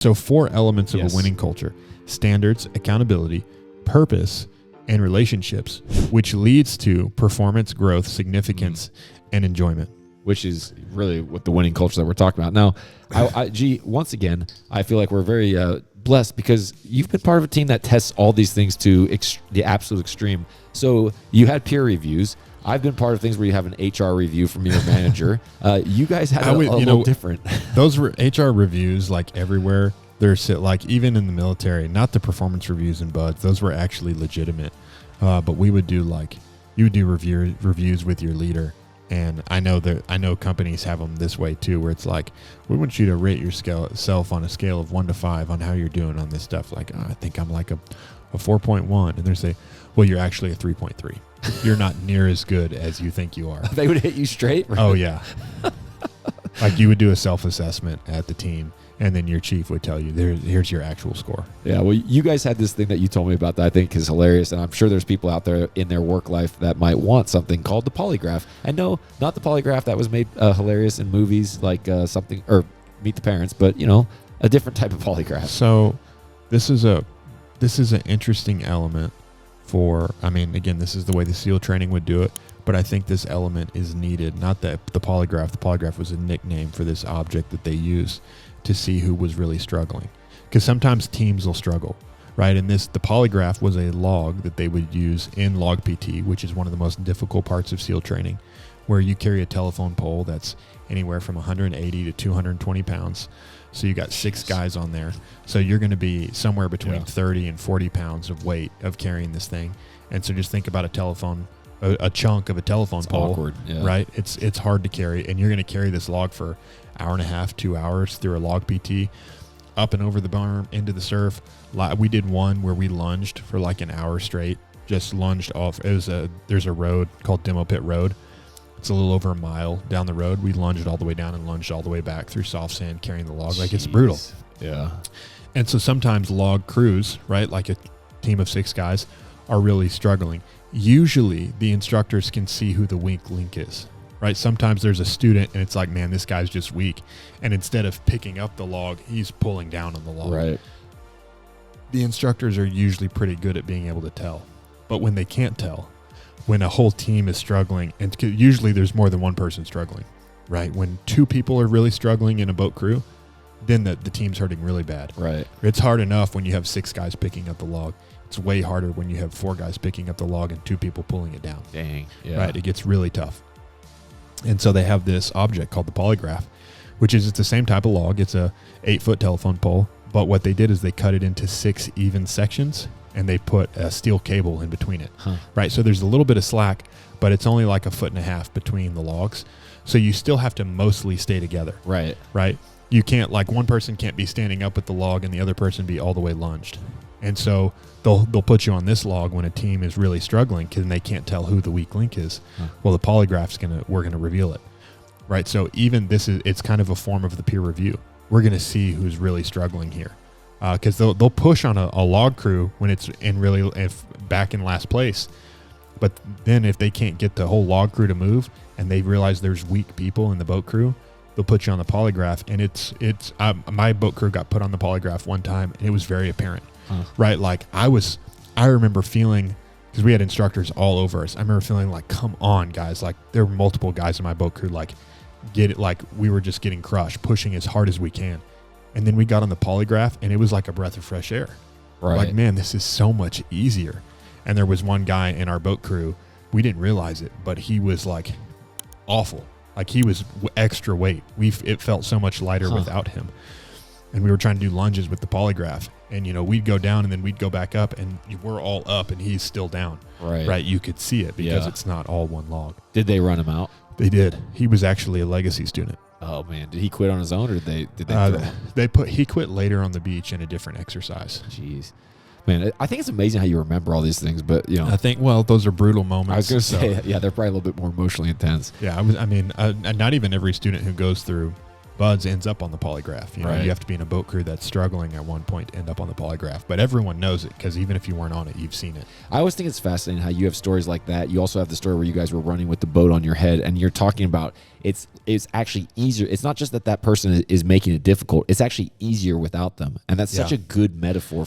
So 4 elements of a winning culture: standards, accountability, purpose, and relationships, which leads to performance, growth, significance, and enjoyment. Which is really what the winning culture that we're talking about. Now, once again, I feel like we're very blessed because you've been part of a team that tests all these things to the absolute extreme. So you had peer reviews. I've been part of things where you have an HR review from your manager. You guys had a little different. Those were HR reviews like everywhere. There's like even in the military, not the performance reviews and buds. Those were actually legitimate. But we would do you would do reviews with your leader. And I know companies have them this way too, where it's like, we want you to rate yourself on a scale of 1 to 5 on how you're doing on this stuff. Like, I think I'm like a 4.1. And they say, well, you're actually a 3.3. You're not near as good as you think you are. They would hit you straight? Right? Oh, yeah. Like you would do a self-assessment at the team, and then your chief would tell you, here's your actual score. Yeah, well, you guys had this thing that you told me about that I think is hilarious, and I'm sure there's people out there in their work life that might want something called the polygraph. And no, not the polygraph that was made hilarious in movies like something, or Meet the Parents, but, a different type of polygraph. So this is an interesting element for, again, this is the way the SEAL training would do it, but I think this element is needed. Not that the polygraph was a nickname for this object that they use to see who was really struggling. Because sometimes teams will struggle, right? And the polygraph was a log that they would use in log PT, which is one of the most difficult parts of SEAL training, where you carry a telephone pole that's anywhere from 180 to 220 pounds. So you got 6 guys on there. So you're going to be somewhere between 30 and 40 pounds of weight of carrying this thing. And so just think about a chunk of a telephone pole, awkward, right? It's hard to carry, and you're going to carry this log for 1.5, 2 hours through a log PT, up and over the berm, into the surf. We did one where we lunged for like an hour straight, just lunged off. There's a road called Demo Pit Road. It's a little over a mile down the road. We lunged all the way down and lunged all the way back through soft sand carrying the log. Like, it's brutal. Yeah. And so sometimes log crews, right, like a team of 6 guys, are really struggling. Usually the instructors can see who the weak link is, right? Sometimes there's a student and it's like, man, this guy's just weak. And instead of picking up the log, he's pulling down on the log. Right. The instructors are usually pretty good at being able to tell. But when they can't tell, when a whole team is struggling, and usually there's more than one person struggling, right? When 2 people are really struggling in a boat crew, then the team's hurting really bad. Right. It's hard enough when you have 6 guys picking up the log. It's way harder when you have 4 guys picking up the log and 2 people pulling it down. Dang. Yeah. Right. It gets really tough. And so they have this object called the polygraph, which is, it's the same type of log. It's a 8-foot telephone pole. But what they did is they cut it into 6 even sections, and they put a steel cable in between it. Right. So there's a little bit of slack, but it's only like 1.5 feet between the logs. So you still have to mostly stay together. Right. Right. You can't, like, one person can't be standing up with the log and the other person be all the way lunged. And so they'll put you on this log when a team is really struggling because they can't tell who the weak link is. Well, the polygraph's we're gonna reveal it, right? So even it's kind of a form of the peer review. We're gonna see who's really struggling here, because they'll push on a log crew when it's back in last place. But then if they can't get the whole log crew to move and they realize there's weak people in the boat crew, they'll put you on the polygraph. And my boat crew got put on the polygraph one time, and it was very apparent. Right. Like I remember feeling, because we had instructors all over us. I remember feeling like, come on, guys. Like, there were multiple guys in my boat crew, like, get it. Like, we were just getting crushed, pushing as hard as we can. And then we got on the polygraph, and it was like a breath of fresh air. Right. Like, man, this is so much easier. And there was one guy in our boat crew, we didn't realize it, but he was like awful. Like, he was extra weight. It felt so much lighter without him. And we were trying to do lunges with the polygraph. And, we'd go down and then we'd go back up, and we're all up and he's still down. Right. Right. You could see it because it's not all one log. Did they run him out? They did. He was actually a legacy student. Oh man. Did he quit on his own, or did they he quit later on the beach in a different exercise. Jeez. Man, I think it's amazing how you remember all these things, but I think, well, those are brutal moments. I was going to say, they're probably a little bit more emotionally intense. Yeah. Not even every student who goes through buds ends up on the polygraph. You know, Right. you have to be in a boat crew that's struggling at one point to end up on the polygraph. But everyone knows it because even if you weren't on it, you've seen it. I always think it's fascinating how you have stories like that. You also have the story where you guys were running with the boat on your head, and you're talking about it's actually easier. It's not just that person is making it difficult. It's actually easier without them, and that's such Yeah. a good metaphor